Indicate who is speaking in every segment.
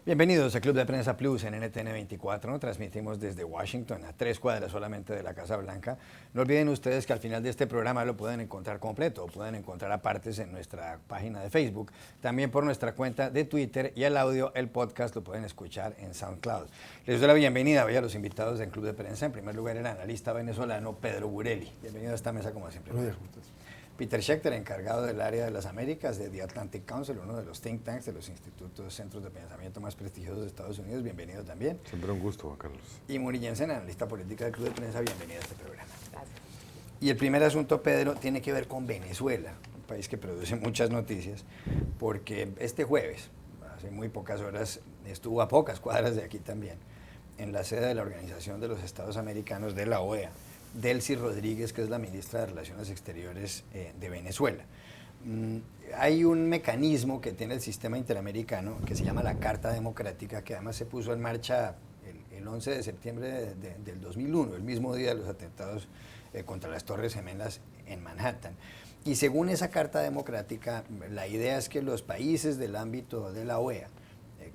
Speaker 1: Bienvenidos a Club de Prensa Plus en NTN 24. Transmitimos desde Washington, a 3 cuadras solamente de la Casa Blanca. No olviden ustedes que al final de este programa lo pueden encontrar completo o pueden encontrar a partes en nuestra página de Facebook, también por nuestra cuenta de Twitter, y el audio, el podcast, lo pueden escuchar en SoundCloud. Les doy la bienvenida hoy a los invitados del Club de Prensa. En primer lugar, el analista venezolano Pedro Burelli. Bienvenido a esta mesa como siempre.
Speaker 2: Buenos días.
Speaker 1: Peter Schechter, encargado del área de las Américas de The Atlantic Council, uno de los think tanks, de los institutos, centros de pensamiento más prestigiosos de Estados Unidos. Bienvenido también.
Speaker 2: Siempre un gusto, Juan Carlos.
Speaker 1: Y Muri Jensen, analista política del Club de Prensa. Bienvenido a este programa.
Speaker 3: Gracias.
Speaker 1: Y el primer asunto, Pedro, tiene que ver con Venezuela, un país que produce muchas noticias, porque este jueves, hace muy pocas horas, estuvo a pocas cuadras de aquí también, en la sede de la Organización de los Estados Americanos, de la OEA, Delcy Rodríguez, que es la ministra de Relaciones Exteriores de Venezuela. Hay un mecanismo que tiene el sistema interamericano que se llama la Carta Democrática, que además se puso en marcha el 11 de septiembre del 2001, el mismo día de los atentados contra las Torres Gemelas en Manhattan. Y según esa Carta Democrática, la idea es que los países del ámbito de la OEA,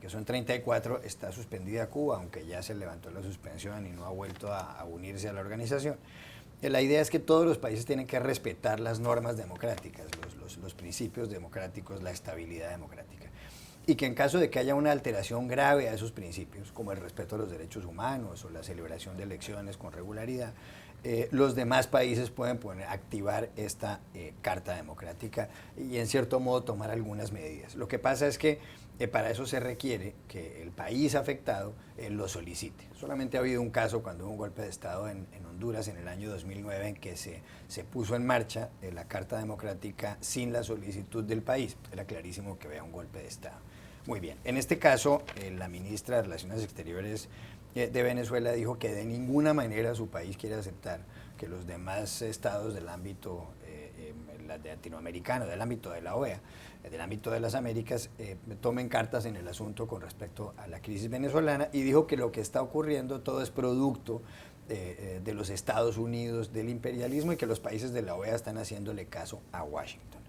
Speaker 1: que son 34, está suspendida Cuba, aunque ya se levantó la suspensión y no ha vuelto a unirse a la organización. La idea es que todos los países tienen que respetar las normas democráticas, los principios democráticos, la estabilidad democrática. Y que en caso de que haya una alteración grave a esos principios, como el respeto a los derechos humanos o la celebración de elecciones con regularidad, los demás países pueden activar esta Carta Democrática y en cierto modo tomar algunas medidas. Lo que pasa es que para eso se requiere que el país afectado lo solicite. Solamente ha habido un caso cuando hubo un golpe de Estado en Honduras en el año 2009 en que se puso en marcha la Carta Democrática sin la solicitud del país. Era clarísimo que había un golpe de Estado. Muy bien. En este caso, la ministra de Relaciones Exteriores de Venezuela dijo que de ninguna manera su país quiere aceptar que los demás estados del ámbito latinoamericano, del ámbito de la OEA, del ámbito de las Américas, tomen cartas en el asunto con respecto a la crisis venezolana, y dijo que lo que está ocurriendo todo es producto de los Estados Unidos, del imperialismo, y que los países de la OEA están haciéndole caso a Washington.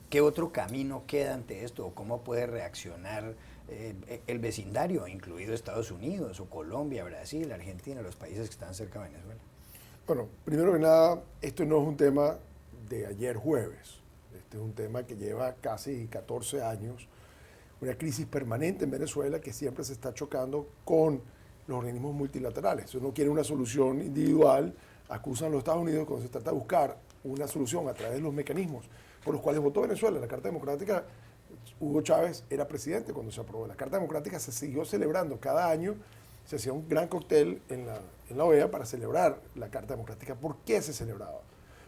Speaker 1: ¿Qué otro camino queda ante esto? ¿O cómo puede reaccionar el vecindario, incluido Estados Unidos o Colombia, Brasil, Argentina, los países que están cerca de Venezuela?
Speaker 2: Bueno, primero que nada, esto no es un tema de ayer jueves. Este es un tema que lleva casi 14 años, una crisis permanente en Venezuela que siempre se está chocando con los organismos multilaterales. Si uno quiere una solución individual, acusan a los Estados Unidos cuando se trata de buscar una solución a través de los mecanismos por los cuales votó Venezuela. La Carta Democrática, Hugo Chávez era presidente cuando se aprobó. La Carta Democrática se siguió celebrando cada año, se hacía un gran cóctel en la OEA para celebrar la Carta Democrática. ¿Por qué se celebraba?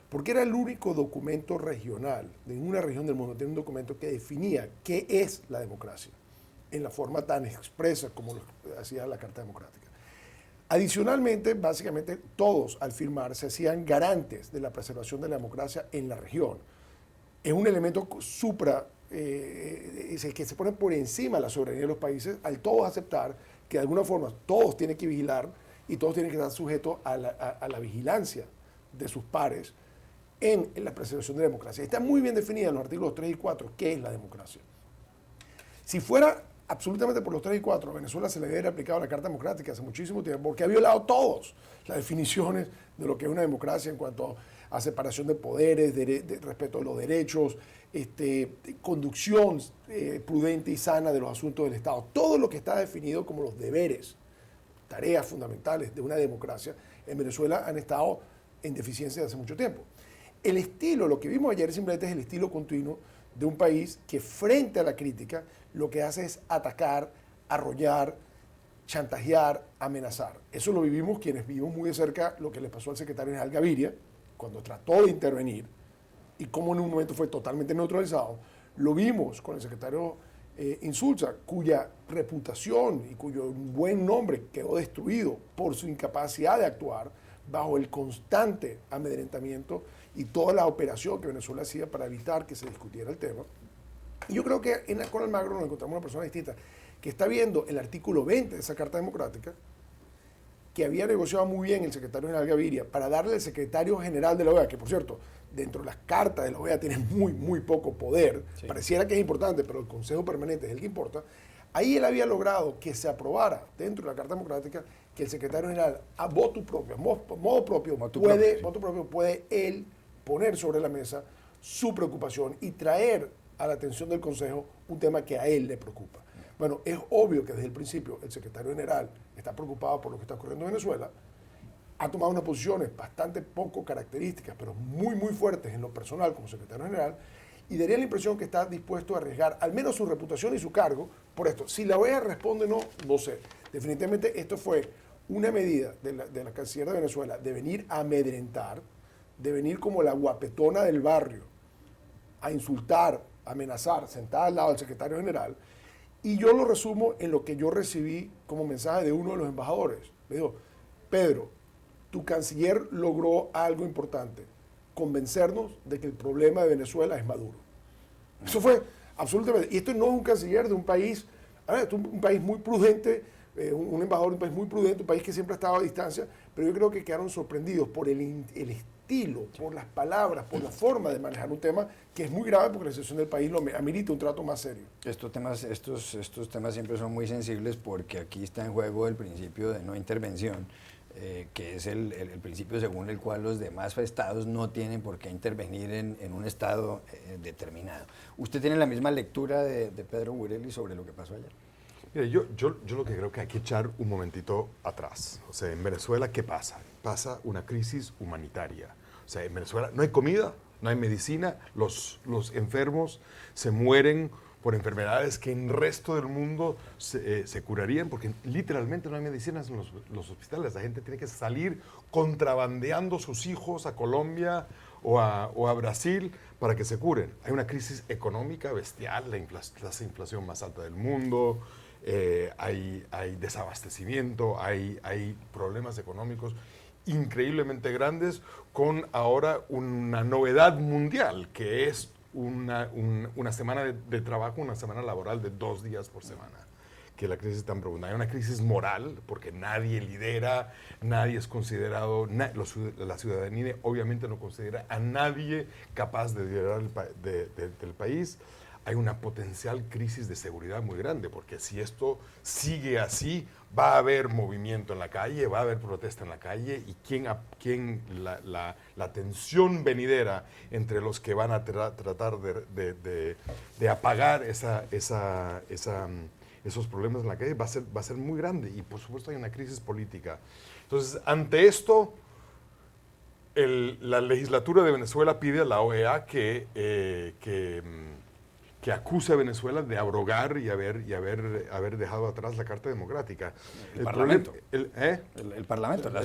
Speaker 2: Porque era el único documento regional de ninguna región del mundo, tiene un documento que definía qué es la democracia, en la forma tan expresa como lo hacía la Carta Democrática. Adicionalmente, básicamente todos al firmar se hacían garantes de la preservación de la democracia en la región. Es un elemento que se pone por encima de la soberanía de los países al todos aceptar que de alguna forma todos tienen que vigilar y todos tienen que estar sujetos a la vigilancia de sus pares en la preservación de la democracia. Está muy bien definida en los artículos 3 y 4 qué es la democracia. Si fuera absolutamente por los 3 y 4, a Venezuela se le hubiera aplicado la Carta Democrática hace muchísimo tiempo, porque ha violado todas las definiciones de lo que es una democracia en cuanto a separación de poderes, de respeto de los derechos, conducción prudente y sana de los asuntos del Estado. Todo lo que está definido como los deberes, tareas fundamentales de una democracia, en Venezuela han estado en deficiencia desde hace mucho tiempo. El estilo, lo que vimos ayer simplemente es el estilo continuo de un país que frente a la crítica lo que hace es atacar, arrollar, chantajear, amenazar. Eso lo vivimos quienes vivimos muy de cerca lo que le pasó al secretario general Gaviria cuando trató de intervenir y cómo en un momento fue totalmente neutralizado. Lo vimos con el secretario Insulza, cuya reputación y cuyo buen nombre quedó destruido por su incapacidad de actuar bajo el constante amedrentamiento y toda la operación que Venezuela hacía para evitar que se discutiera el tema. Y yo creo que con Almagro nos encontramos una persona distinta, que está viendo el artículo 20 de esa Carta Democrática que había negociado muy bien el secretario general Gaviria para darle al secretario general de la OEA, que por cierto, dentro de las cartas de la OEA tiene muy poco poder, sí. Pareciera que es importante, pero el Consejo Permanente es el que importa. Ahí él había logrado que se aprobara dentro de la Carta Democrática que el secretario general, a voto propio, puede él poner sobre la mesa su preocupación y traer a la atención del Consejo un tema que a él le preocupa. Bueno, es obvio que desde el principio el secretario general está preocupado por lo que está ocurriendo en Venezuela, ha tomado unas posiciones bastante poco características, pero muy fuertes en lo personal como secretario general, y daría la impresión que está dispuesto a arriesgar al menos su reputación y su cargo por esto. Si la OEA responde no sé. Definitivamente esto fue una medida de la canciller de Venezuela de venir a amedrentar, de venir como la guapetona del barrio, a insultar, a amenazar, sentada al lado del secretario general. Y yo lo resumo en lo que yo recibí como mensaje de uno de los embajadores. Le digo, Pedro, tu canciller logró algo importante, convencernos de que el problema de Venezuela es Maduro. Eso fue absolutamente... Y esto no es un canciller de un país, un país muy prudente, un embajador de un país muy prudente, un país que siempre ha estado a distancia, pero yo creo que quedaron sorprendidos por el estilo, por las palabras, por la forma de manejar un tema que es muy grave porque la situación del país lo amerita un trato más serio.
Speaker 1: Estos temas siempre son muy sensibles porque aquí está en juego el principio de no intervención, que es el principio según el cual los demás estados no tienen por qué intervenir en un estado determinado. ¿Usted tiene la misma lectura de Pedro Burelli sobre lo que pasó ayer?
Speaker 3: Mire, yo lo que creo que hay que echar un momentito atrás. O sea, en Venezuela, ¿qué pasa? Pasa una crisis humanitaria. O sea, en Venezuela no hay comida, no hay medicina, los enfermos se mueren por enfermedades que en el resto del mundo se curarían, porque literalmente no hay medicinas en los hospitales. La gente tiene que salir contrabandeando sus hijos a Colombia o a Brasil para que se curen. Hay una crisis económica bestial, la inflación más alta del mundo, hay desabastecimiento, hay problemas económicos increíblemente grandes, con ahora una novedad mundial, que es una semana de trabajo, una semana laboral de 2 días por semana, que la crisis es tan profunda. Hay una crisis moral, porque nadie lidera, nadie es considerado, la ciudadanía obviamente no considera a nadie capaz de liderar del país. Hay una potencial crisis de seguridad muy grande, porque si esto sigue así, va a haber movimiento en la calle, va a haber protesta en la calle, y la tensión venidera entre los que van a tratar de apagar esos problemas en la calle va a ser muy grande, y por supuesto hay una crisis política. Entonces, ante esto, la legislatura de Venezuela pide a la OEA que acuse a Venezuela de abrogar y haber dejado atrás la Carta Democrática.
Speaker 1: El Parlamento. El Parlamento, la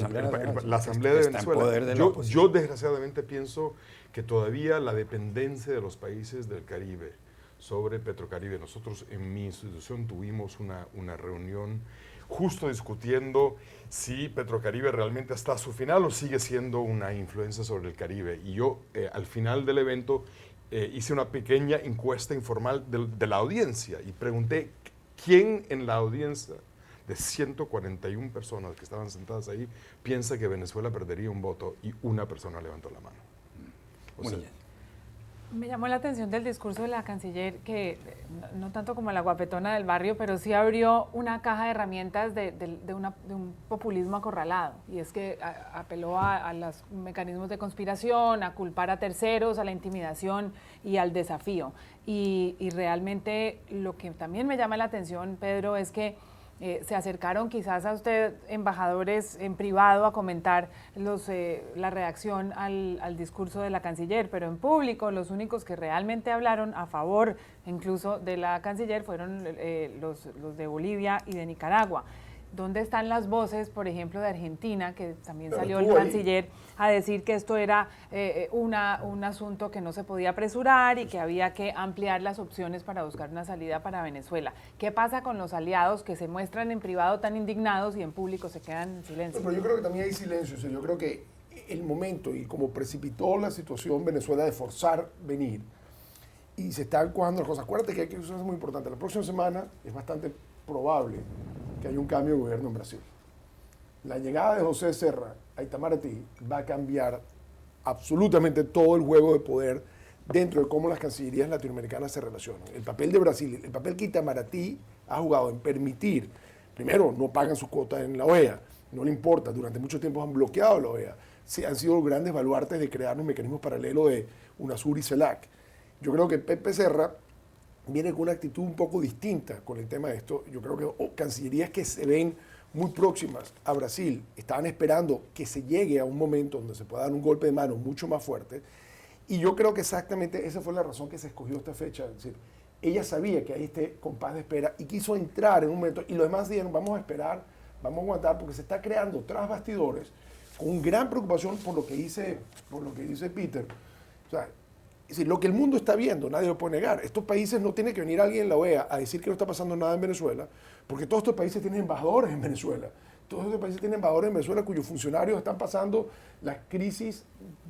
Speaker 1: Asamblea de
Speaker 3: Venezuela. Yo desgraciadamente pienso que todavía la dependencia de los países del Caribe sobre Petrocaribe. Nosotros en mi institución tuvimos una reunión justo discutiendo si Petrocaribe realmente está a su final o sigue siendo una influencia sobre el Caribe. Y yo, al final del evento, hice una pequeña encuesta informal de la audiencia y pregunté quién en la audiencia de 141 personas que estaban sentadas ahí piensa que Venezuela perdería un voto, y una persona levantó la mano.
Speaker 4: Me llamó la atención del discurso de la canciller, que no tanto como la guapetona del barrio, pero sí abrió una caja de herramientas de un populismo acorralado, y es que apeló a los mecanismos de conspiración, a culpar a terceros, a la intimidación y al desafío. Y realmente lo que también me llama la atención, Pedro, es que se acercaron quizás a usted embajadores en privado a comentar la reacción al discurso de la canciller, pero en público los únicos que realmente hablaron a favor incluso de la canciller fueron los de Bolivia y de Nicaragua. ¿Dónde están las voces, por ejemplo, de Argentina, que también salió el canciller a decir que esto era un asunto que no se podía apresurar y que había que ampliar las opciones para buscar una salida para Venezuela? ¿Qué pasa con los aliados que se muestran en privado tan indignados y en público se quedan en silencio?
Speaker 2: Pero yo creo que también hay silencio. O sea, yo creo que el momento y como precipitó la situación Venezuela de forzar venir y se están cuajando las cosas. Acuérdate que hay que eso es muy importante. La próxima semana es bastante probable que haya un cambio de gobierno en Brasil. La llegada de José Serra a Itamaraty va a cambiar absolutamente todo el juego de poder dentro de cómo las cancillerías latinoamericanas se relacionan. El papel de Brasil, el papel que Itamaraty ha jugado en permitir, primero, no pagan sus cuotas en la OEA, no le importa, durante mucho tiempo han bloqueado la OEA, han sido los grandes baluartes de crear un mecanismo paralelo de UNASUR y CELAC. Yo creo que Pepe Serra viene con una actitud un poco distinta con el tema de esto. Yo creo que cancillerías que se ven muy próximas a Brasil estaban esperando que se llegue a un momento donde se pueda dar un golpe de mano mucho más fuerte. Y yo creo que exactamente esa fue la razón que se escogió esta fecha. Es decir, ella sabía que hay este compás de espera y quiso entrar en un momento. Y los demás dijeron, vamos a esperar, vamos a aguantar, porque se está creando tras bastidores con gran preocupación por lo que dice Peter. O sea, es decir, lo que el mundo está viendo, nadie lo puede negar. Estos países no tiene que venir alguien en la OEA a decir que no está pasando nada en Venezuela, porque todos estos países tienen embajadores en Venezuela. Todos estos países tienen embajadores en Venezuela cuyos funcionarios están pasando la crisis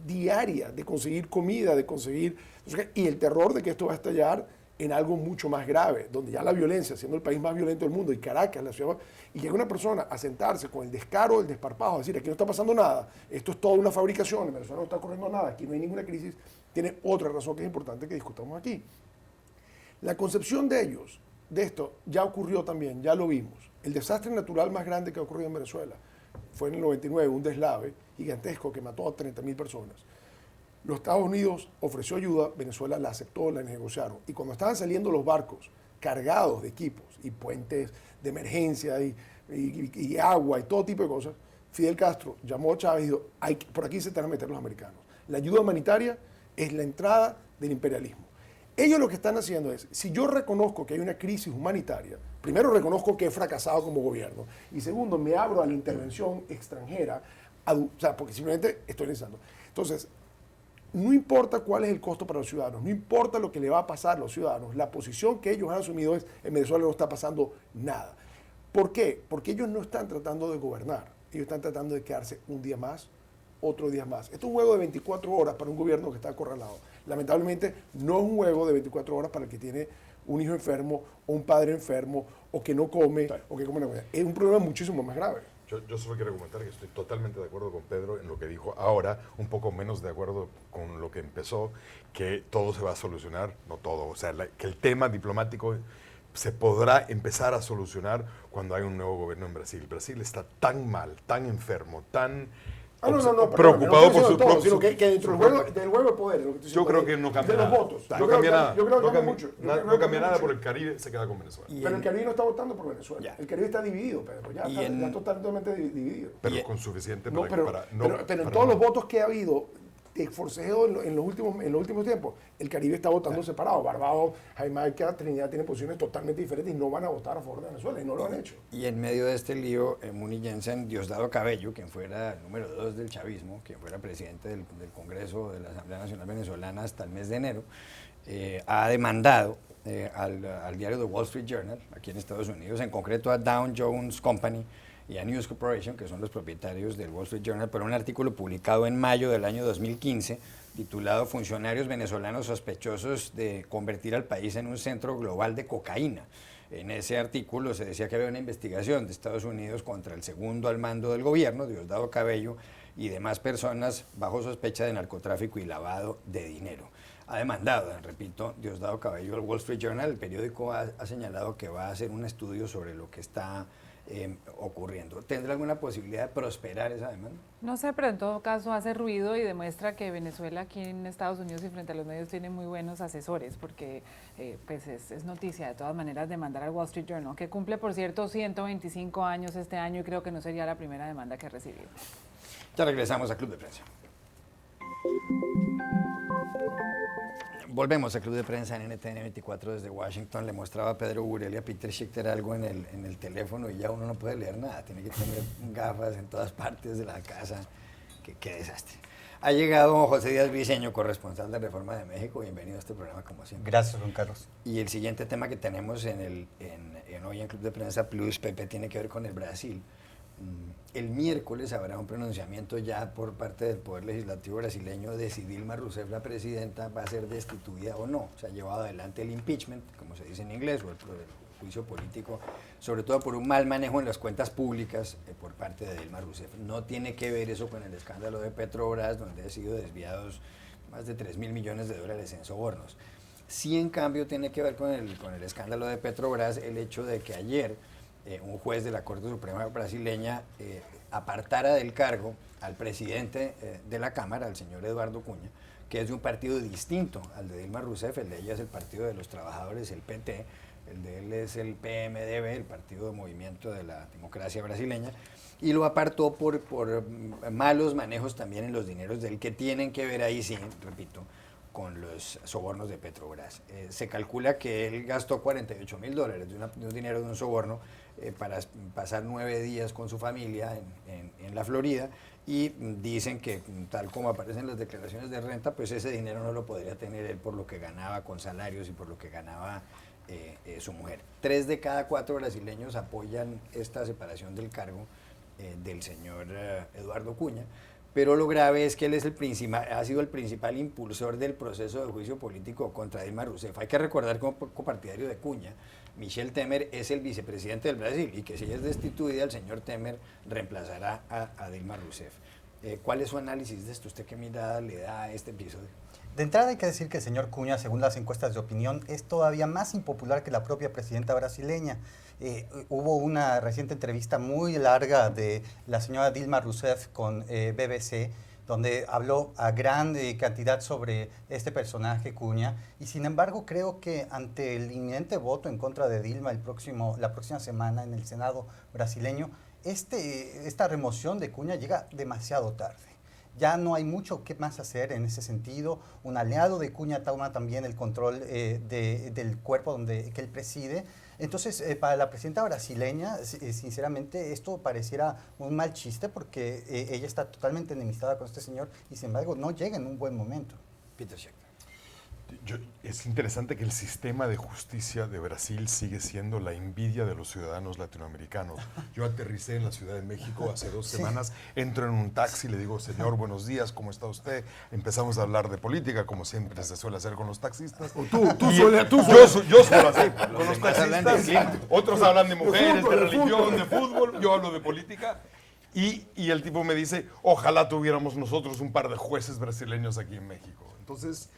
Speaker 2: diaria de conseguir comida, de conseguir... Y el terror de que esto va a estallar en algo mucho más grave, donde ya la violencia, siendo el país más violento del mundo, y Caracas, la ciudad, y llega una persona a sentarse con el descaro, el desparpajo, a decir, aquí no está pasando nada, esto es toda una fabricación, en Venezuela no está ocurriendo nada, aquí no hay ninguna crisis, tiene otra razón que es importante que discutamos aquí. La concepción de ellos, de esto, ya ocurrió también, ya lo vimos. El desastre natural más grande que ha ocurrido en Venezuela fue en el 99, un deslave gigantesco que mató a 30.000 personas. Los Estados Unidos ofreció ayuda, Venezuela la aceptó, la negociaron. Y cuando estaban saliendo los barcos cargados de equipos y puentes de emergencia y agua y todo tipo de cosas, Fidel Castro llamó a Chávez y dijo, por aquí se están a meter los americanos. La ayuda humanitaria es la entrada del imperialismo. Ellos lo que están haciendo es, si yo reconozco que hay una crisis humanitaria, primero reconozco que he fracasado como gobierno y segundo, me abro a la intervención extranjera, o sea, porque simplemente estoy pensando. Entonces, no importa cuál es el costo para los ciudadanos, no importa lo que le va a pasar a los ciudadanos, la posición que ellos han asumido es, en Venezuela no está pasando nada. ¿Por qué? Porque ellos no están tratando de gobernar, ellos están tratando de quedarse un día más, otro día más. Esto es un juego de 24 horas para un gobierno que está acorralado. Lamentablemente no es un juego de 24 horas para el que tiene un hijo enfermo o un padre enfermo o que no come o que come una comida. Es un problema muchísimo más grave.
Speaker 3: Yo solo quiero comentar que estoy totalmente de acuerdo con Pedro en lo que dijo ahora, un poco menos de acuerdo con lo que empezó, que todo se va a solucionar, no todo, o sea, que el tema diplomático se podrá empezar a solucionar cuando hay un nuevo gobierno en Brasil. Brasil está tan mal, tan enfermo, tan... preocupado por su propio...
Speaker 2: Sino que dentro del juego de poder...
Speaker 3: Yo creo que no cambia nada.
Speaker 2: No cambia nada. Yo creo que cambia mucho.
Speaker 3: No cambia nada porque el Caribe se queda con Venezuela.
Speaker 2: Pero el Caribe no está votando por Venezuela. Ya. El Caribe está dividido, Pedro. Ya está totalmente dividido.
Speaker 3: Pero con suficiente
Speaker 2: para en todos los votos que ha habido de forcejeo en los últimos tiempos, el Caribe está votando separado. Barbados, Jamaica, Trinidad tienen posiciones totalmente diferentes y no van a votar a favor de Venezuela y no lo han hecho.
Speaker 1: Y en medio de este lío, Muni Jensen, Diosdado Cabello, quien fuera el número 2 del chavismo, quien fuera presidente del Congreso de la Asamblea Nacional Venezolana hasta el mes de enero, ha demandado al diario The Wall Street Journal, aquí en Estados Unidos, en concreto a Dow Jones Company y a News Corporation, que son los propietarios del Wall Street Journal, por un artículo publicado en mayo del año 2015, titulado Funcionarios venezolanos sospechosos de convertir al país en un centro global de cocaína. En ese artículo se decía que había una investigación de Estados Unidos contra el segundo al mando del gobierno, Diosdado Cabello, y demás personas bajo sospecha de narcotráfico y lavado de dinero. Ha demandado, repito, Diosdado Cabello al Wall Street Journal. El periódico ha señalado que va a hacer un estudio sobre lo que está ocurriendo. ¿Tendrá alguna posibilidad de prosperar esa demanda?
Speaker 4: No sé, pero en todo caso hace ruido y demuestra que Venezuela aquí en Estados Unidos y frente a los medios tiene muy buenos asesores, porque pues es noticia de todas maneras demandar al Wall Street Journal, que cumple, por cierto, 125 años este año y creo que no sería la primera demanda que ha recibido.
Speaker 1: Ya regresamos a Club de Prensa. Volvemos al Club de Prensa en NTN 24 desde Washington. Le mostraba a Pedro Burel y a Peter Schichter algo en el teléfono y ya uno no puede leer nada. Tiene que tener gafas en todas partes de la casa. Qué desastre. Ha llegado José Díaz Briceño, corresponsal de Reforma de México. Bienvenido a este programa, como siempre.
Speaker 5: Gracias, Juan Carlos.
Speaker 1: Y el siguiente tema que tenemos hoy en Club de Prensa Plus, Pepe, tiene que ver con el Brasil. El miércoles habrá un pronunciamiento ya por parte del Poder Legislativo brasileño de si Dilma Rousseff, la presidenta, va a ser destituida o no. Se ha llevado adelante el impeachment, como se dice en inglés, o el juicio político, sobre todo por un mal manejo en las cuentas públicas por parte de Dilma Rousseff. No tiene que ver eso con el escándalo de Petrobras, donde han sido desviados más de $3.000 millones en sobornos. Sí, en cambio, tiene que ver con el escándalo de Petrobras el hecho de que ayer un juez de la Corte Suprema brasileña apartara del cargo al presidente de la Cámara, al señor Eduardo Cunha, que es de un partido distinto al de Dilma Rousseff. El de ella es el Partido de los Trabajadores, el PT, el de él es el PMDB, el Partido de Movimiento de la Democracia Brasileña, y lo apartó por malos manejos también en los dineros del que tienen que ver ahí, sí, repito, con los sobornos de Petrobras. Se calcula que él gastó $48.000 de un dinero de un soborno para pasar 9 días con su familia en la Florida, y dicen que, tal como aparecen las declaraciones de renta, pues ese dinero no lo podría tener él por lo que ganaba con salarios y por lo que ganaba su mujer. 3 de cada 4 brasileños apoyan esta separación del cargo del señor Eduardo Cunha. Pero lo grave es que él es ha sido el principal impulsor del proceso de juicio político contra Dilma Rousseff. Hay que recordar que como copartidario de Cunha, Michel Temer es el vicepresidente del Brasil, y que si ella es destituida, el señor Temer reemplazará a Dilma Rousseff. ¿Cuál es su análisis de esto? ¿Usted qué mirada le da a este episodio?
Speaker 5: De entrada hay que decir que el señor Cunha, según las encuestas de opinión, es todavía más impopular que la propia presidenta brasileña. Hubo una reciente entrevista muy larga de la señora Dilma Rousseff con BBC, donde habló a gran cantidad sobre este personaje Cunha, y sin embargo creo que ante el inminente voto en contra de Dilma la próxima semana en el Senado brasileño, esta remoción de Cunha llega demasiado tarde. Ya no hay mucho que más hacer en ese sentido. Un aliado de Cunha toma también el control del cuerpo que él preside. Entonces, para la presidenta brasileña, sinceramente, esto pareciera un mal chiste, porque ella está totalmente enemistada con este señor y, sin embargo, no llega en un buen momento.
Speaker 1: Peter Schick.
Speaker 3: Es interesante que el sistema de justicia de Brasil sigue siendo la envidia de los ciudadanos latinoamericanos. Yo aterricé en la Ciudad de México hace 2 semanas, entro en un taxi, le digo, señor, buenos días, ¿cómo está usted? Empezamos a hablar de política, como siempre se suele hacer con los taxistas. Yo suelo hacer con los taxistas. Otros hablan de mujeres, de religión, de fútbol, yo hablo de política. Y el tipo me dice, ojalá tuviéramos nosotros un par de jueces brasileños aquí en México. Entonces,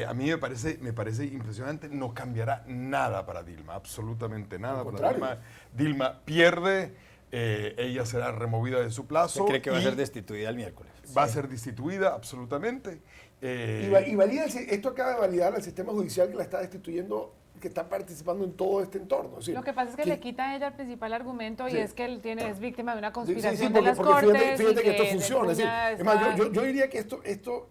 Speaker 3: a mí me parece impresionante. No cambiará nada para Dilma, absolutamente nada para Dilma. Dilma pierde, ella será removida de su plazo.
Speaker 1: ¿Usted cree que va a ser destituida el miércoles?
Speaker 3: Va a ser destituida, absolutamente.
Speaker 2: Y valida esto acaba de validar al sistema judicial que la está destituyendo, que está participando en todo este entorno. ¿Sí?
Speaker 4: Lo que pasa es que le quita a ella el principal argumento,
Speaker 2: sí,
Speaker 4: y es que él es víctima de una conspiración
Speaker 2: porque,
Speaker 4: de las cortes.
Speaker 2: Fíjate que esto funciona. Es más, yo diría que esto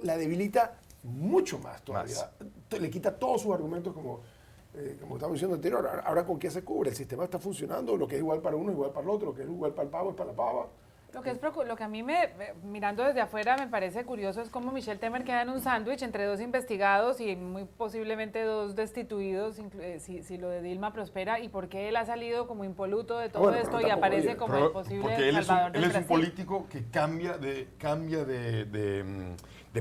Speaker 2: la debilita mucho más todavía. Le quita todos sus argumentos, como estamos diciendo anterior. Ahora, ¿con qué se cubre? El sistema está funcionando, lo que es igual para uno es igual para el otro, lo que es igual para el pavo es para la pava.
Speaker 4: Lo que a mí mirando desde afuera me parece curioso es cómo Michel Temer queda en un sándwich entre 2 investigados y muy posiblemente 2 destituidos, si lo de Dilma prospera, y por qué él ha salido como impoluto de todo esto y aparece como el posible salvador del Brasil.
Speaker 3: Él es un político que cambia de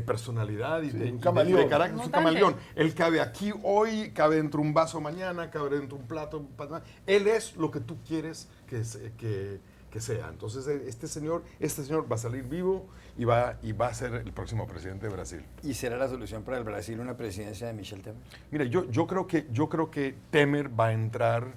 Speaker 3: personalidad y de carácter, es un camaleón. Él cabe aquí hoy, cabe dentro de un vaso mañana, cabe dentro de un plato. Él es lo que tú quieres que sea. Entonces este señor va a salir vivo y va a ser el próximo presidente de Brasil.
Speaker 1: ¿Y será la solución para el Brasil una presidencia de Michel Temer?
Speaker 3: Mira, yo creo que Temer va a entrar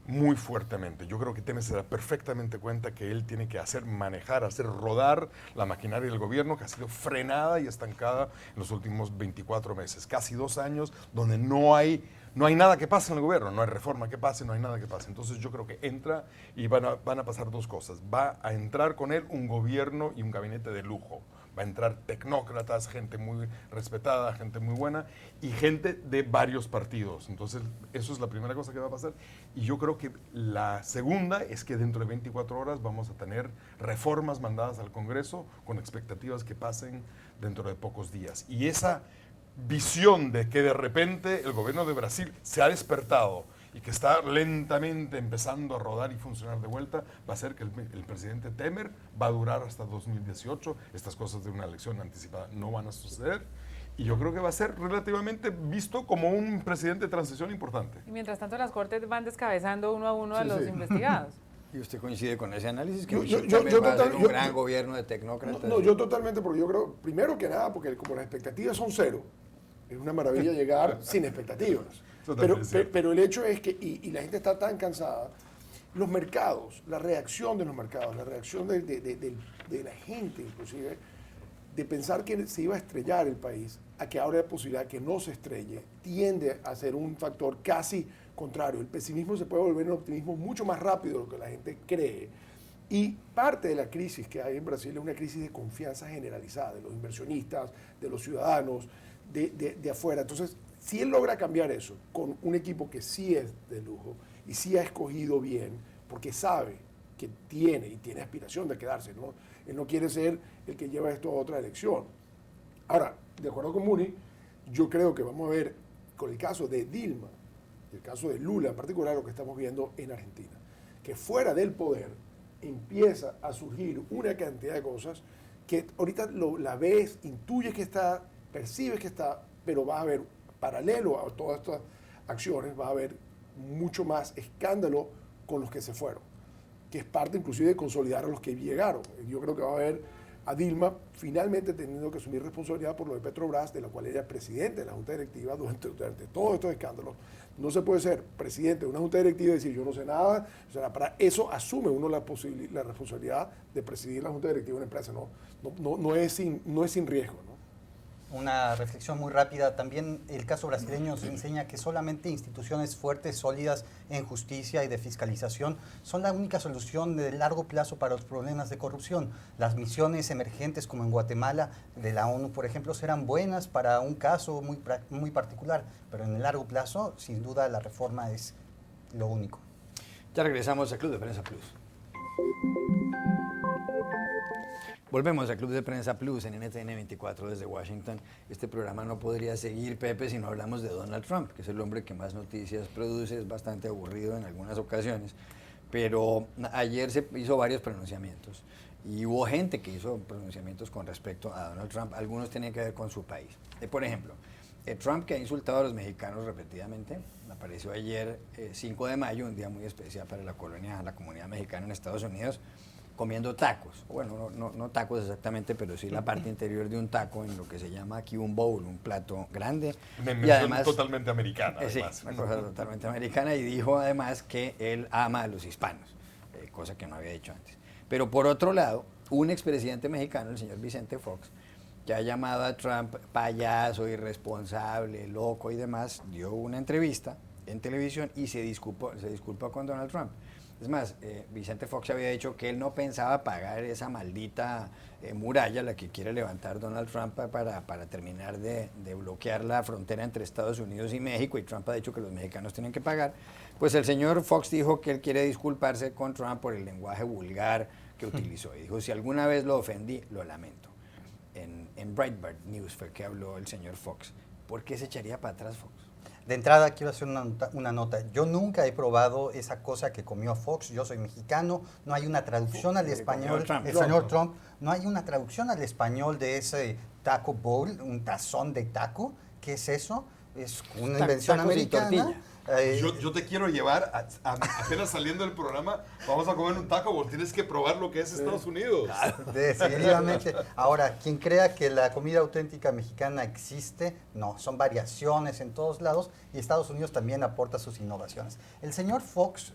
Speaker 3: muy fuertemente. Yo creo que Temer se da perfectamente cuenta que él tiene que hacer rodar la maquinaria del gobierno, que ha sido frenada y estancada en los últimos 24 meses, casi 2 años, donde no hay nada que pase en el gobierno, no hay reforma que pase, no hay nada que pase. Entonces yo creo que entra y van a pasar 2 cosas. Va a entrar con él un gobierno y un gabinete de lujo. Va a entrar tecnócratas, gente muy respetada, gente muy buena y gente de varios partidos. Entonces eso es la primera cosa que va a pasar. Y yo creo que la segunda es que dentro de 24 horas vamos a tener reformas mandadas al Congreso con expectativas que pasen dentro de pocos días. Y esa visión de que de repente el gobierno de Brasil se ha despertado y que está lentamente empezando a rodar y funcionar de vuelta, va a ser que el presidente Temer va a durar hasta 2018. Estas cosas de una elección anticipada no van a suceder. Y yo creo que va a ser relativamente visto como un presidente de transición importante.
Speaker 4: Y mientras tanto las cortes van descabezando uno a uno a los investigados.
Speaker 1: ¿Y usted coincide con ese análisis? Que
Speaker 2: Yo
Speaker 1: va a ser un gran gobierno de tecnócratas.
Speaker 2: No, yo totalmente, porque yo creo, primero que nada, porque como las expectativas son cero, es una maravilla llegar sin expectativas. Pero el hecho es que, y la gente está tan cansada, los mercados, la reacción de los mercados, la reacción de la gente inclusive, de pensar que se iba a estrellar el país, a que ahora hay posibilidad que no se estrelle, tiende a ser un factor casi contrario. El pesimismo se puede volver en optimismo mucho más rápido de lo que la gente cree. Y parte de la crisis que hay en Brasil es una crisis de confianza generalizada de los inversionistas, de los ciudadanos, de afuera. Entonces, si él logra cambiar eso con un equipo que sí es de lujo y sí ha escogido bien, porque sabe que tiene aspiración de quedarse, ¿no? Él no quiere ser el que lleva esto a otra elección. Ahora, de acuerdo con Muni, yo creo que vamos a ver con el caso de Dilma, el caso de Lula en particular, lo que estamos viendo en Argentina, que fuera del poder empieza a surgir una cantidad de cosas que ahorita la ves, intuyes que está, percibes que está, pero va a haber, paralelo a todas estas acciones, va a haber mucho más escándalo con los que se fueron, que es parte inclusive de consolidar a los que llegaron. Yo creo que va a haber a Dilma finalmente teniendo que asumir responsabilidad por lo de Petrobras, de la cual ella es presidente de la Junta Directiva durante todos estos escándalos. No se puede ser presidente de una Junta Directiva y decir yo no sé nada. O sea, para eso asume uno la responsabilidad de presidir la Junta Directiva de una empresa. No es sin riesgo, ¿no?
Speaker 5: Una reflexión muy rápida. También el caso brasileño nos enseña que solamente instituciones fuertes, sólidas en justicia y de fiscalización son la única solución de largo plazo para los problemas de corrupción. Las misiones emergentes como en Guatemala de la ONU, por ejemplo, serán buenas para un caso muy particular, pero en el largo plazo, sin duda, la reforma es lo único.
Speaker 1: Ya regresamos al Club de Prensa Plus. Volvemos al Club de Prensa Plus en NTN 24 desde Washington. Este programa no podría seguir, Pepe, si no hablamos de Donald Trump, que es el hombre que más noticias produce, es bastante aburrido en algunas ocasiones, pero ayer se hizo varios pronunciamientos y hubo gente que hizo pronunciamientos con respecto a Donald Trump. Algunos tienen que ver con su país. Por ejemplo, Trump, que ha insultado a los mexicanos repetidamente, apareció ayer, 5 de mayo, un día muy especial para la comunidad mexicana en Estados Unidos, comiendo tacos. Bueno, no tacos exactamente, pero sí la parte interior de un taco en lo que se llama aquí un bowl, un plato grande.
Speaker 3: Y además totalmente americana.
Speaker 1: Sí, una cosa totalmente americana, y dijo además que él ama a los hispanos, cosa que no había dicho antes. Pero por otro lado, un expresidente mexicano, el señor Vicente Fox, que ha llamado a Trump payaso, irresponsable, loco y demás, dio una entrevista en televisión y se disculpó con Donald Trump. Es más, Vicente Fox había dicho que él no pensaba pagar esa maldita muralla, la que quiere levantar Donald Trump para terminar de bloquear la frontera entre Estados Unidos y México, y Trump ha dicho que los mexicanos tienen que pagar. Pues el señor Fox dijo que él quiere disculparse con Trump por el lenguaje vulgar que utilizó. Y dijo, si alguna vez lo ofendí, lo lamento. En Breitbart News fue que habló el señor Fox. ¿Por qué se echaría para atrás Fox?
Speaker 5: De entrada quiero hacer una nota. Yo nunca he probado esa cosa que comió Fox. Yo soy mexicano. No hay una traducción al español. El señor Trump. No hay una traducción al español de ese taco bowl, un tazón de taco. ¿Qué es eso? Es una invención americana.
Speaker 3: Yo te quiero llevar, apenas saliendo del programa, vamos a comer un taco, porque tienes que probar lo que es Estados Unidos.
Speaker 5: Definitivamente. Ahora, quien crea que la comida auténtica mexicana existe, no, son variaciones en todos lados, y Estados Unidos también aporta sus innovaciones. El señor Fox,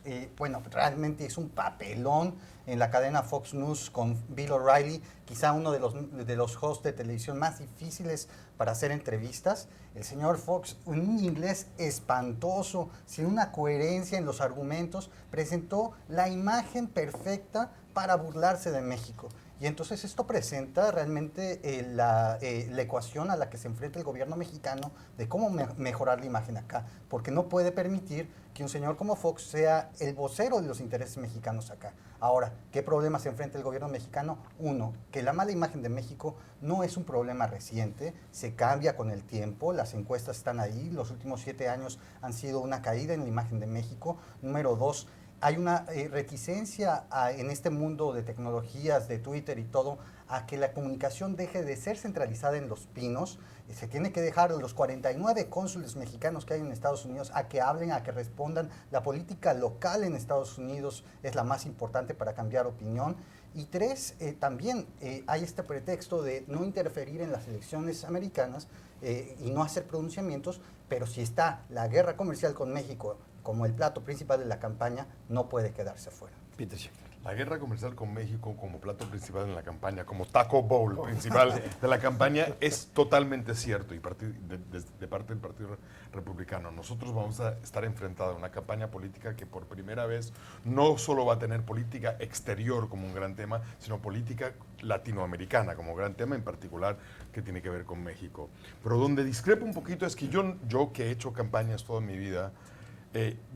Speaker 5: realmente es un papelón en la cadena Fox News con Bill O'Reilly, quizá uno de los hosts de televisión más difíciles para hacer entrevistas. El señor Fox, en un inglés espantoso, sin una coherencia en los argumentos, presentó la imagen perfecta para burlarse de México. Y entonces esto presenta realmente la ecuación a la que se enfrenta el gobierno mexicano de cómo mejorar la imagen acá, porque no puede permitir que un señor como Fox sea el vocero de los intereses mexicanos acá. Ahora, ¿qué problema se enfrenta el gobierno mexicano? Uno, que la mala imagen de México no es un problema reciente, se cambia con el tiempo, las encuestas están ahí, los últimos 7 años han sido una caída en la imagen de México. Número 2, hay una reticencia en este mundo de tecnologías, de Twitter y todo, a que la comunicación deje de ser centralizada en Los Pinos. Se tiene que dejar a los 49 cónsules mexicanos que hay en Estados Unidos a que hablen, a que respondan. La política local en Estados Unidos es la más importante para cambiar opinión. Y 3, también hay este pretexto de no interferir en las elecciones americanas y no hacer pronunciamientos, pero si está la guerra comercial con México como el plato principal de la campaña, no puede quedarse fuera.
Speaker 1: Peter Schiff.
Speaker 3: La guerra comercial con México como plato principal en la campaña, como taco bowl principal de la campaña, es totalmente cierto y de parte del Partido Republicano. Nosotros vamos a estar enfrentados a una campaña política que por primera vez no solo va a tener política exterior como un gran tema, sino política latinoamericana como gran tema, en particular que tiene que ver con México. Pero donde discrepo un poquito es que yo que he hecho campañas toda mi vida,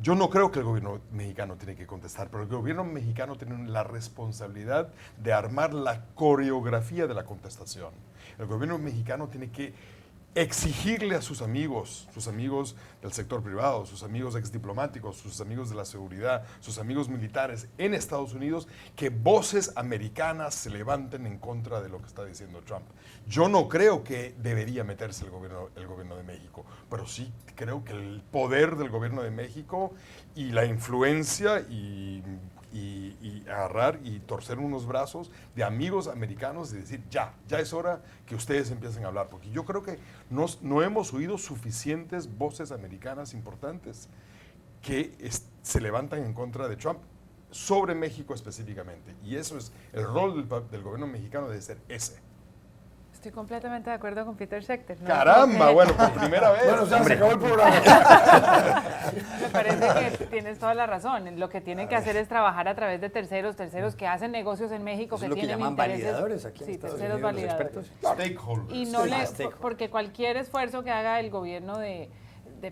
Speaker 3: yo no creo que el gobierno mexicano tiene que contestar, pero el gobierno mexicano tiene la responsabilidad de armar la coreografía de la contestación. El gobierno mexicano tiene que exigirle a sus amigos del sector privado, sus amigos exdiplomáticos, sus amigos de la seguridad, sus amigos militares en Estados Unidos, que voces americanas se levanten en contra de lo que está diciendo Trump. Yo no creo que debería meterse el gobierno de México, pero sí creo que el poder del gobierno de México y la influencia y agarrar y torcer unos brazos de amigos americanos y decir, ya es hora que ustedes empiecen a hablar, porque yo creo que no hemos oído suficientes voces americanas importantes que se levantan en contra de Trump sobre México específicamente, y eso es el rol del gobierno mexicano, de ser ese.
Speaker 4: Estoy completamente de acuerdo con Peter Schechter. ¿No?
Speaker 3: ¡Caramba! Bueno, por primera vez.
Speaker 2: Bueno, ya se acabó el programa.
Speaker 4: Me parece que tienes toda la razón. Lo que tienen que hacer es trabajar a través de terceros que hacen negocios en México,
Speaker 1: Eso
Speaker 4: que
Speaker 1: es lo que
Speaker 4: tienen
Speaker 1: llaman
Speaker 4: intereses.
Speaker 1: validadores aquí en
Speaker 4: Sí,
Speaker 1: Estados
Speaker 4: terceros
Speaker 1: Unidos, los
Speaker 4: validadores.
Speaker 1: expertos.
Speaker 3: Stakeholders.
Speaker 4: Y no
Speaker 1: Stakeholders.
Speaker 4: porque cualquier esfuerzo que haga el gobierno de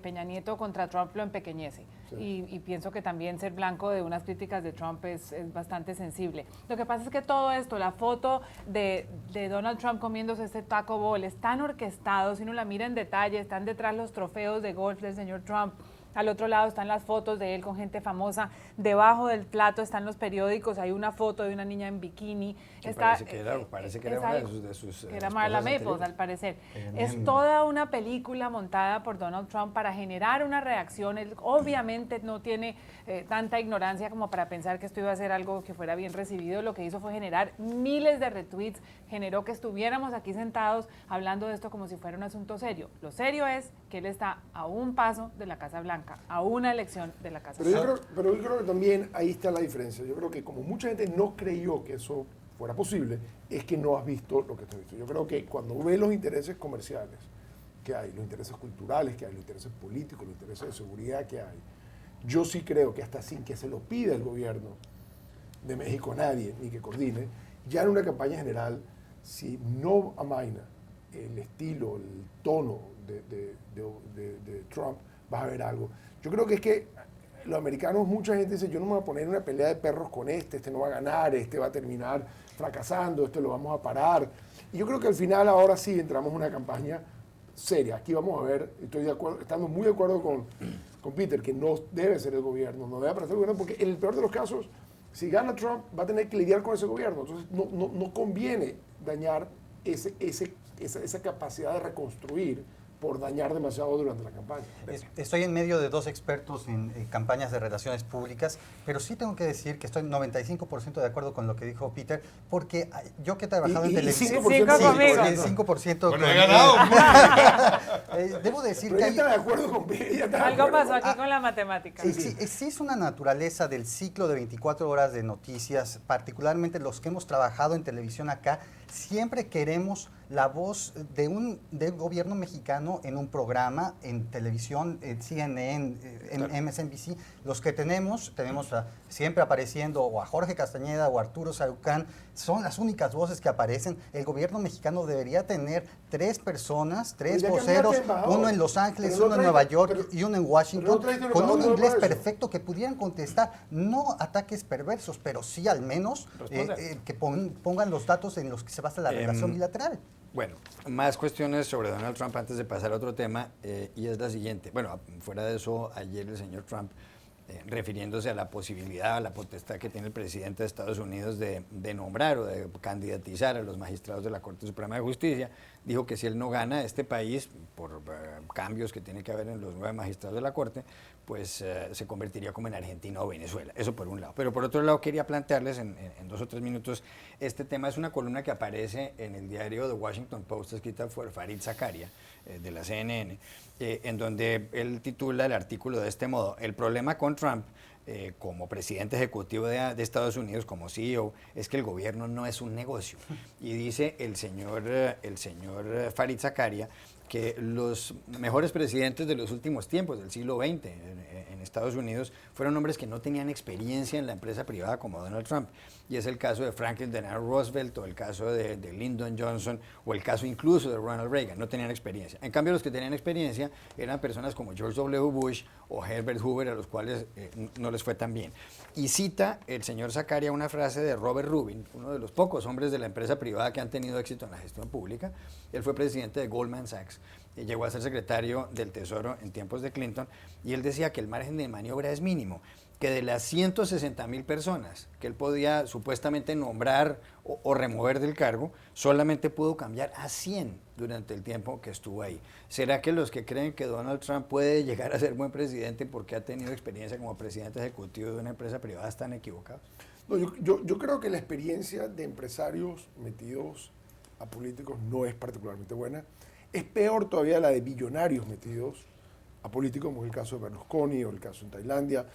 Speaker 4: Peña Nieto contra Trump lo empequeñece. Sí. Y pienso que también ser blanco de unas críticas de Trump es bastante sensible. Lo que pasa es que todo esto, la foto de Donald Trump comiéndose este taco bowl, es tan orquestado, si uno la mira en detalle, están detrás los trofeos de golf del señor Trump. Al otro lado están las fotos de él con gente famosa. Debajo del plato están los periódicos. Hay una foto de una niña en bikini.
Speaker 1: Parece que era una de sus
Speaker 4: que era Marla Maples, al parecer. Es toda una película montada por Donald Trump para generar una reacción. Él obviamente no tiene tanta ignorancia como para pensar que esto iba a ser algo que fuera bien recibido. Lo que hizo fue generar miles de retweets. Generó que estuviéramos aquí sentados hablando de esto como si fuera un asunto serio. Lo serio es que él está a un paso de la Casa Blanca, a una elección de la Casa Blanca.
Speaker 2: Pero yo creo que también ahí está la diferencia. Yo creo que como mucha gente no creyó que eso fuera posible, es que no has visto lo que tú has visto. Yo creo que cuando ves los intereses comerciales que hay, los intereses culturales que hay, los intereses políticos, los intereses de seguridad que hay, yo sí creo que hasta sin que se lo pida el gobierno de México a nadie, ni que coordine, ya en una campaña general, si no amaina el estilo, el tono de Trump, vas a ver algo. Yo creo que es que los americanos, mucha gente dice, yo no me voy a poner en una pelea de perros con este no va a ganar, este va a terminar fracasando, este lo vamos a parar. Y yo creo que al final ahora sí entramos en una campaña seria. Aquí vamos a ver, estoy de acuerdo, estamos muy de acuerdo con Peter, que no debe ser el gobierno, no debe aparecer el gobierno, porque en el peor de los casos, si gana Trump, va a tener que lidiar con ese gobierno. Entonces no conviene dañar esa capacidad de reconstruir por dañar demasiado durante la campaña.
Speaker 5: Estoy en medio de 2 expertos en campañas de relaciones públicas, pero sí tengo que decir que estoy 95% de acuerdo con lo que dijo Peter, porque yo que he trabajado en televisión... 5%.
Speaker 3: Bueno, he ganado.
Speaker 5: Debo decir
Speaker 2: pero
Speaker 5: que
Speaker 2: está de acuerdo con Peter.
Speaker 4: Algo pasó aquí con la matemática.
Speaker 5: Sí es una naturaleza del ciclo de 24 horas de noticias, particularmente los que hemos trabajado en televisión acá, siempre queremos la voz del gobierno mexicano en un programa, en televisión, en CNN, en MSNBC. Los que tenemos siempre apareciendo o a Jorge Castañeda o a Arturo Sarucán, son las únicas voces que aparecen. El gobierno mexicano debería tener 3 personas, 3 voceros, uno en Los Ángeles, uno en Nueva York y uno en Washington, con un inglés perfecto que pudieran contestar, no ataques perversos, pero sí al menos que pongan los datos en los que se basa la relación bilateral.
Speaker 1: Bueno, más cuestiones sobre Donald Trump antes de pasar a otro tema, y es la siguiente. Bueno, fuera de eso, ayer el señor Trump, refiriéndose a la posibilidad, a la potestad que tiene el presidente de Estados Unidos de nombrar o de candidatizar a los magistrados de la Corte Suprema de Justicia, dijo que si él no gana este país, por cambios que tiene que haber en los 9 magistrados de la Corte, pues se convertiría como en Argentina o Venezuela. Eso por un lado. Pero por otro lado quería plantearles en 2 o 3 minutos, este tema es una columna que aparece en el diario The Washington Post, escrita por Fareed Zakaria, de la CNN, en donde él titula el artículo de este modo: el problema con Trump como presidente ejecutivo de Estados Unidos, como CEO, es que el gobierno no es un negocio. Y dice el señor Fareed Zakaria que los mejores presidentes de los últimos tiempos, del siglo XX en Estados Unidos, fueron hombres que no tenían experiencia en la empresa privada como Donald Trump. Y es el caso de Franklin Delano Roosevelt, o el caso de Lyndon Johnson, o el caso incluso de Ronald Reagan. No tenían experiencia. En cambio, los que tenían experiencia eran personas como George W. Bush o Herbert Hoover, a los cuales no les fue tan bien. Y cita el señor Zakaria una frase de Robert Rubin, uno de los pocos hombres de la empresa privada que han tenido éxito en la gestión pública. Él fue presidente de Goldman Sachs, llegó a ser secretario del Tesoro en tiempos de Clinton, y él decía que el margen de maniobra es mínimo, que de las 160,000 personas que él podía supuestamente nombrar o remover del cargo, solamente pudo cambiar a 100 durante el tiempo que estuvo ahí. ¿Será que los que creen que Donald Trump puede llegar a ser buen presidente porque ha tenido experiencia como presidente ejecutivo de una empresa privada están equivocados?
Speaker 2: No, yo creo que la experiencia de empresarios metidos a políticos no es particularmente buena. Es peor todavía la de billonarios metidos a políticos, como el caso de Berlusconi o el caso en Tailandia,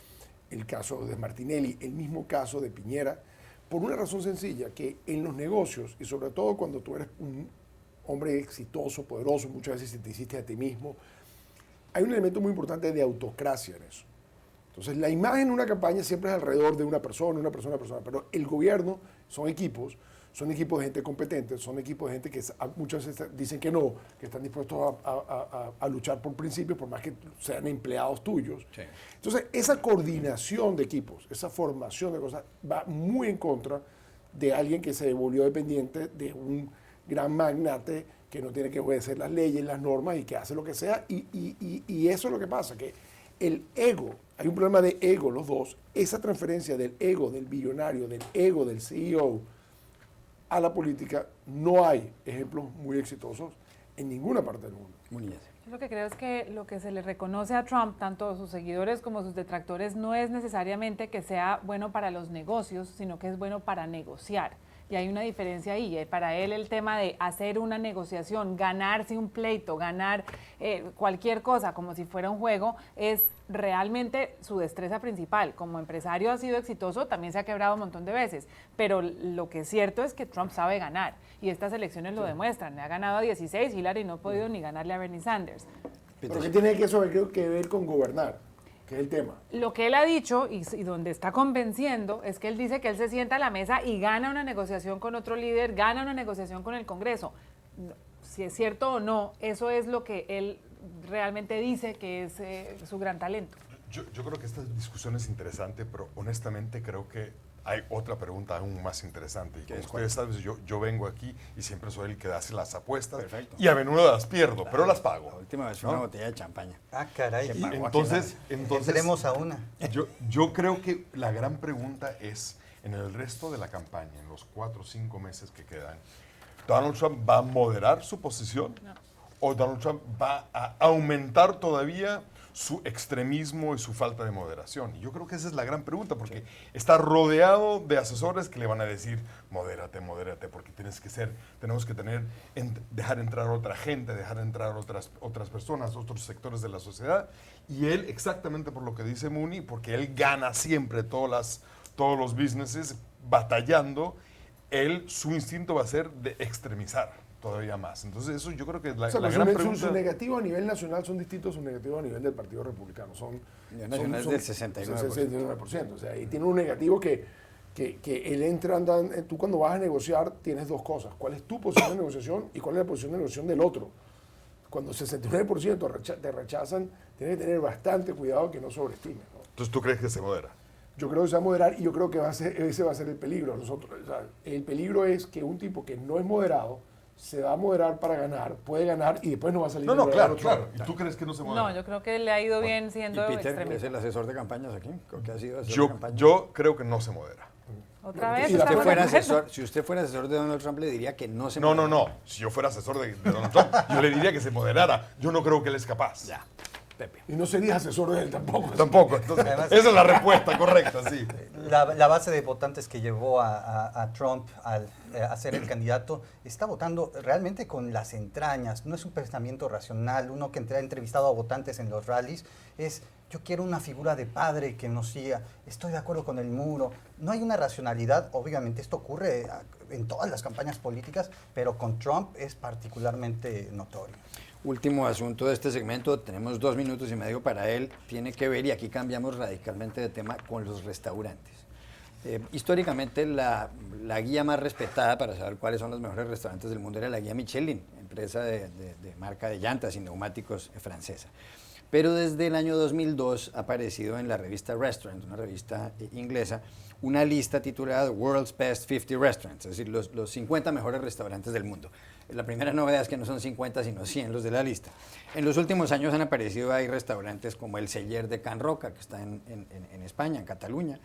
Speaker 2: el caso de Martinelli, el mismo caso de Piñera, por una razón sencilla, que en los negocios, y sobre todo cuando tú eres un hombre exitoso, poderoso, muchas veces te hiciste a ti mismo, hay un elemento muy importante de autocracia en eso. Entonces, la imagen en una campaña siempre es alrededor de una persona, pero el gobierno son equipos de gente competente, son equipos de gente que muchas veces dicen que no, que están dispuestos a luchar por principios, por más que sean empleados tuyos. Sí. Entonces, esa coordinación de equipos, esa formación de cosas, va muy en contra de alguien que se volvió dependiente de un gran magnate que no tiene que obedecer las leyes, las normas y que hace lo que sea. Y eso es lo que pasa, que el ego, hay un problema de ego los dos, esa transferencia del ego del billonario, del ego del CEO, a la política, no hay ejemplos muy exitosos en ninguna parte del mundo.
Speaker 4: Yo lo que creo es que lo que se le reconoce a Trump, tanto a sus seguidores como a sus detractores, no es necesariamente que sea bueno para los negocios, sino que es bueno para negociar. Y hay una diferencia ahí. Para él el tema de hacer una negociación, ganarse un pleito, ganar cualquier cosa como si fuera un juego, es realmente su destreza principal. Como empresario ha sido exitoso, también se ha quebrado un montón de veces, pero lo que es cierto es que Trump sabe ganar, y estas elecciones lo demuestran. Le ha ganado a 16, Hillary no ha podido ni ganarle a Bernie Sanders.
Speaker 2: ¿Pero qué tiene eso que ver con gobernar? ¿Qué es el tema?
Speaker 4: Lo que él ha dicho y donde está convenciendo es que él dice que él se sienta a la mesa y gana una negociación con otro líder, gana una negociación con el Congreso. Si es cierto o no, eso es lo que él realmente dice que es su gran talento.
Speaker 3: Yo creo que esta discusión es interesante, pero honestamente creo que hay otra pregunta aún más interesante. Y como ustedes saben, yo vengo aquí y siempre soy el que hace las apuestas. Perfecto. Y a menudo las pierdo, pero las pago.
Speaker 1: La última vez fue una botella de champaña.
Speaker 5: Ah, caray.
Speaker 3: Entonces
Speaker 5: entremos a una.
Speaker 3: Yo creo que la gran pregunta es, en el resto de la campaña, en los 4 o 5 meses que quedan, ¿Donald Trump va a moderar su posición? No. ¿O Donald Trump va a aumentar todavía su extremismo y su falta de moderación? Y yo creo que esa es la gran pregunta, porque está rodeado de asesores que le van a decir, modérate, porque tenemos que dejar entrar otra gente, dejar entrar otras personas, otros sectores de la sociedad. Y él, exactamente por lo que dice Mooney, porque él gana siempre todos los businesses batallando, su instinto va a ser de extremizar. todavía más. Entonces eso yo creo que es
Speaker 2: O sea,
Speaker 3: la
Speaker 2: pero
Speaker 3: gran
Speaker 2: su
Speaker 3: pregunta.
Speaker 2: negativo a nivel nacional son distintos a sus negativos a nivel del Partido Republicano.
Speaker 1: Nivel nacional es del 69%.
Speaker 2: 69%. O sea, ahí tiene un negativo que él entra, tú cuando vas a negociar tienes dos cosas. ¿Cuál es tu posición de negociación y cuál es la posición de negociación del otro? Cuando 69% te rechazan, tienes que tener bastante cuidado que no sobreestimes, ¿no?
Speaker 3: Entonces, ¿tú crees que se modera?
Speaker 2: Yo creo que se va a moderar y yo creo que ese va a ser el peligro. O sea, el peligro es que un tipo que no es moderado se va a moderar para ganar, puede ganar y después no va a salir.
Speaker 3: No,
Speaker 2: de
Speaker 3: claro,
Speaker 2: otro.
Speaker 3: claro. ¿Y tú crees que no se modera?
Speaker 4: No, yo creo que le ha ido bien
Speaker 1: ¿Y
Speaker 4: siendo
Speaker 1: Peter, que es
Speaker 4: extremista.
Speaker 1: el asesor de campañas aquí? Creo que ha sido asesor de
Speaker 3: Yo,
Speaker 1: campaña.
Speaker 3: yo creo que no se modera.
Speaker 4: Otra vez.
Speaker 2: Y
Speaker 1: Si
Speaker 2: la
Speaker 1: usted,
Speaker 4: estamos
Speaker 1: fuera
Speaker 4: de acuerdo.
Speaker 1: asesor, si usted fuera asesor de Donald Trump, le diría que no se
Speaker 3: No, no,
Speaker 1: modera.
Speaker 3: no. Si yo fuera asesor de Donald Trump, yo le diría que se moderara. Yo no creo que él es capaz.
Speaker 1: Ya, Pepe.
Speaker 2: Y no serías asesor de él tampoco.
Speaker 3: Tampoco. Entonces,
Speaker 5: Además-
Speaker 3: esa es la respuesta correcta, sí.
Speaker 5: La base de votantes que llevó a Trump a ser el candidato está votando realmente con las entrañas. No es un pensamiento racional. Uno que ha entrevistado a votantes en los rallies es: yo quiero una figura de padre que nos siga. Estoy de acuerdo con el muro. No hay una racionalidad. Obviamente esto ocurre en todas las campañas políticas, pero con Trump es particularmente notorio.
Speaker 1: Último asunto de este segmento, tenemos 2 minutos y medio para él, tiene que ver, y aquí cambiamos radicalmente de tema, con los restaurantes. Históricamente la guía más respetada para saber cuáles son los mejores restaurantes del mundo era la guía Michelin, empresa de marca de llantas y neumáticos francesa. Pero desde el año 2002 ha aparecido en la revista Restaurant, una revista inglesa, una lista titulada World's Best 50 Restaurants, es decir, los 50 mejores restaurantes del mundo. La primera novedad es que no son 50, sino 100 los de la lista. En los últimos años han aparecido ahí restaurantes como el Celler de Can Roca, que está en España, en Cataluña.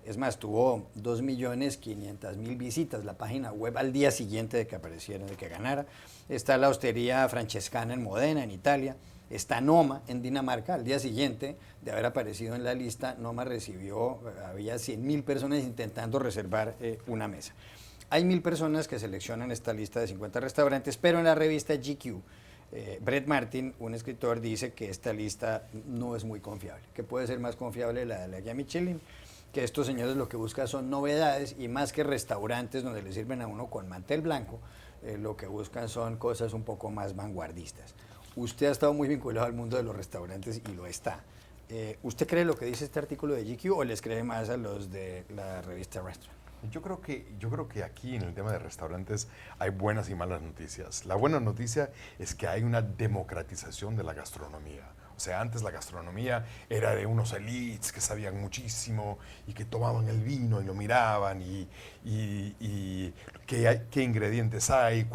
Speaker 1: Es más, tuvo 2.500.000 visitas la página web al día siguiente de que apareciera, de que ganara. Está la Hostería Francescana en Modena, en Italia. Está Noma en Dinamarca. Al día siguiente de haber aparecido en la lista, Noma había 100.000 personas intentando reservar una mesa. Hay 1.000 personas que seleccionan esta lista de 50 restaurantes, pero en la revista GQ, Brett Martin, un escritor, dice que esta lista no es muy confiable, que puede ser más confiable la de la guía Michelin, que estos señores lo que buscan son novedades y más que restaurantes donde le sirven a uno con mantel blanco, lo que buscan son cosas un poco más vanguardistas. Usted ha estado muy vinculado al mundo de los restaurantes y lo está. ¿Usted cree lo que dice este artículo de GQ o les cree más a los de la revista Restaurant?
Speaker 3: Yo creo que aquí en el tema de restaurantes hay buenas y malas noticias. La buena noticia es que hay una democratización de la gastronomía. O sea, antes la gastronomía era de unos elites que sabían muchísimo y que tomaban el vino y lo miraban y qué ingredientes hay,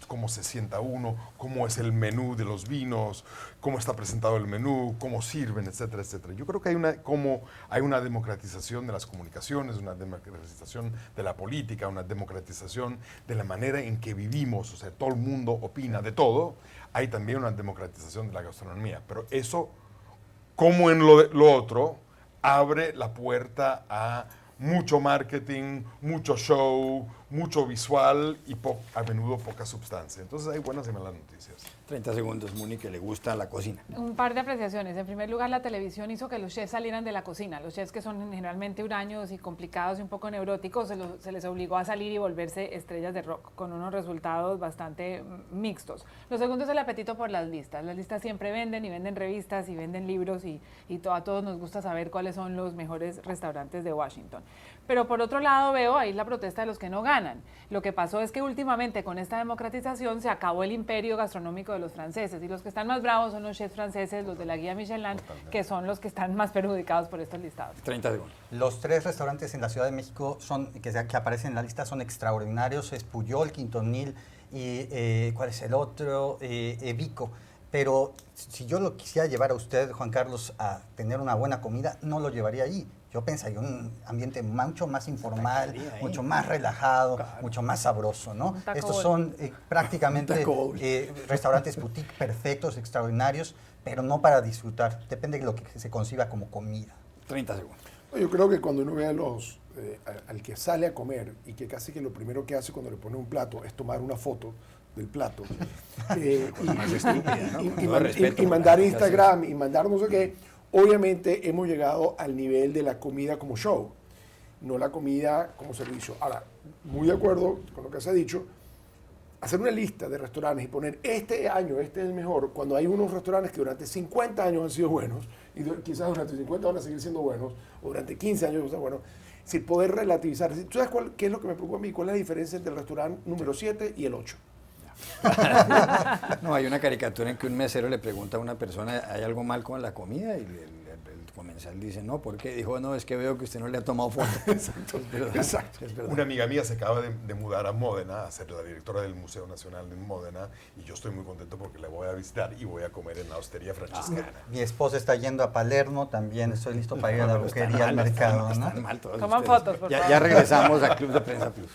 Speaker 3: cómo se sienta uno, cómo es el menú de los vinos, cómo está presentado el menú, cómo sirven, etcétera, etcétera. Yo creo que hay una democratización de las comunicaciones, una democratización de la política, una democratización de la manera en que vivimos. O sea, todo el mundo opina de todo. Hay también una democratización de la gastronomía, pero eso, como en lo otro, abre la puerta a mucho marketing, mucho show, mucho visual y a menudo poca sustancia. Entonces hay buenas y malas noticias.
Speaker 1: 30 segundos, Muni, que le gusta la cocina.
Speaker 4: Un par de apreciaciones. En primer lugar, la televisión hizo que los chefs salieran de la cocina. Los chefs que son generalmente huraños y complicados y un poco neuróticos, se les obligó a salir y volverse estrellas de rock, con unos resultados bastante mixtos. Lo segundo es el apetito por las listas. Las listas siempre venden y venden revistas y venden libros y a todos nos gusta saber cuáles son los mejores restaurantes de Washington. Pero por otro lado veo ahí la protesta de los que no ganan. Lo que pasó es que últimamente con esta democratización se acabó el imperio gastronómico de los franceses y los que están más bravos son los chefs franceses, los de la guía Michelin, que son los que están más perjudicados por estos listados.
Speaker 1: 30 segundos.
Speaker 5: Los 3 restaurantes en la Ciudad de México que aparecen en la lista son extraordinarios. Es Puyol, Quintonil y ¿cuál es el otro? Vico. Pero si yo lo quisiera llevar a usted, Juan Carlos, a tener una buena comida, no lo llevaría allí. Yo pensaría un ambiente mucho más informal, mucho más relajado, claro, mucho más sabroso, ¿no? Estos son prácticamente restaurantes boutique perfectos, extraordinarios, pero no para disfrutar. Depende de lo que se conciba como comida.
Speaker 1: 30 segundos.
Speaker 2: Yo creo que cuando uno ve al que sale a comer y que casi que lo primero que hace cuando le pone un plato es tomar una foto del plato y mandar Instagram y mandar no sé qué, obviamente hemos llegado al nivel de la comida como show, no la comida como servicio. Ahora, muy de acuerdo con lo que se ha dicho, hacer una lista de restaurantes y poner este año, este es el mejor, cuando hay unos restaurantes que durante 50 años han sido buenos y quizás durante 50 van a seguir siendo buenos, o durante 15 años van a ser buenos, es decir, poder relativizar. ¿Tú sabes qué es lo que me preocupa a mí? ¿Cuál es la diferencia entre el restaurante número 7 y el 8?
Speaker 1: No, hay una caricatura en que un mesero le pregunta a una persona, ¿hay algo mal con la comida? Y el comensal dice, no, ¿por qué? Dijo, no, es que veo que usted no le ha tomado foto.
Speaker 2: Exacto,
Speaker 1: Es verdad,
Speaker 2: exacto.
Speaker 1: es verdad.
Speaker 3: Una amiga mía se acaba de mudar a Módena, a ser la directora del Museo Nacional de Módena, y yo estoy muy contento porque la voy a visitar y voy a comer en la Hostería Franciscana.
Speaker 5: Mi esposa está yendo a Palermo, también estoy listo para ir a la boquería al mercado, ¿no?
Speaker 1: Están mal todos
Speaker 4: Toman
Speaker 1: ustedes.
Speaker 4: fotos, por
Speaker 1: Ya
Speaker 4: favor.
Speaker 1: regresamos a Club de Prensa Plus.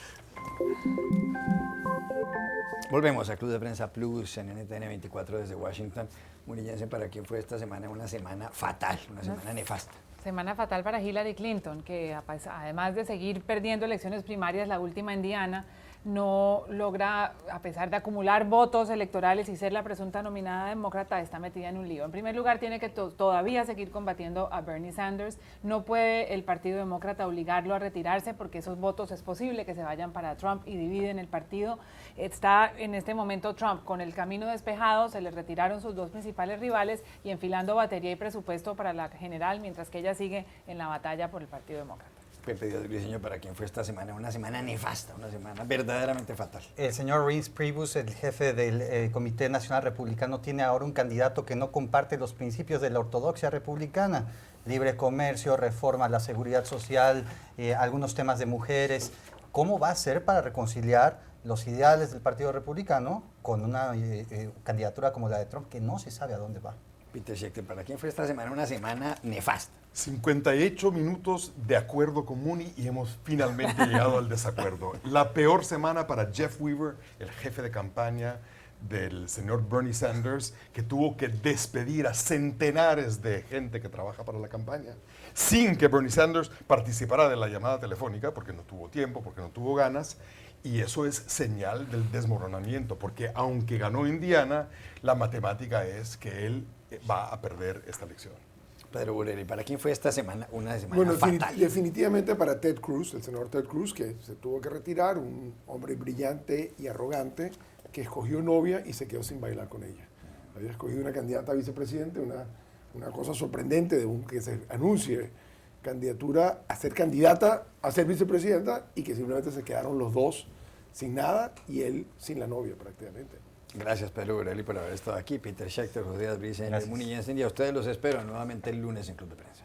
Speaker 1: Volvemos a Club de Prensa Plus en NTN 24 desde Washington. Murillense, ¿para quién fue esta semana? Una semana fatal, una semana nefasta.
Speaker 4: Semana fatal para Hillary Clinton, que además de seguir perdiendo elecciones primarias, la última en Indiana, no logra, a pesar de acumular votos electorales y ser la presunta nominada demócrata, está metida en un lío. En primer lugar, tiene que todavía seguir combatiendo a Bernie Sanders. No puede el Partido Demócrata obligarlo a retirarse porque esos votos es posible que se vayan para Trump y dividen el partido. Está en este momento Trump con el camino despejado, se le retiraron sus dos principales rivales y enfilando batería y presupuesto para la general, mientras que ella sigue en la batalla por el Partido Demócrata.
Speaker 1: Pepe Díaz Briceño, ¿para quién fue esta semana? Una semana nefasta, una semana verdaderamente fatal.
Speaker 5: El señor Reince Priebus, el jefe del Comité Nacional Republicano, tiene ahora un candidato que no comparte los principios de la ortodoxia republicana. Libre comercio, reforma a la seguridad social, algunos temas de mujeres. ¿Cómo va a ser para reconciliar los ideales del Partido Republicano con una candidatura como la de Trump que no se sabe a dónde va?
Speaker 1: Peter Schechter, ¿para quién fue esta semana? Una semana nefasta.
Speaker 3: 58 minutos de acuerdo con Mooney y hemos finalmente llegado al desacuerdo. La peor semana para Jeff Weaver, el jefe de campaña del señor Bernie Sanders, que tuvo que despedir a centenares de gente que trabaja para la campaña, sin que Bernie Sanders participara de la llamada telefónica, porque no tuvo tiempo, porque no tuvo ganas. Y eso es señal del desmoronamiento, porque aunque ganó Indiana, la matemática es que él va a perder esta elección.
Speaker 1: Pedro Bureri, ¿para quién fue esta semana? Una semana
Speaker 2: Bueno,
Speaker 1: fatal.
Speaker 2: definitivamente para Ted Cruz, el senador Ted Cruz, que se tuvo que retirar, un hombre brillante y arrogante, que escogió novia y se quedó sin bailar con ella. Había escogido una candidata a vicepresidente, una cosa sorprendente de que se anuncie candidatura a ser candidata a ser vicepresidenta y que simplemente se quedaron los dos sin nada y él sin la novia prácticamente.
Speaker 1: Gracias, Pedro Bureri, por haber estado aquí. Peter Schechter, José Díaz Briceño,
Speaker 5: Gracias.
Speaker 1: Muni Jensen, y a ustedes los espero nuevamente el lunes en Club de Prensa.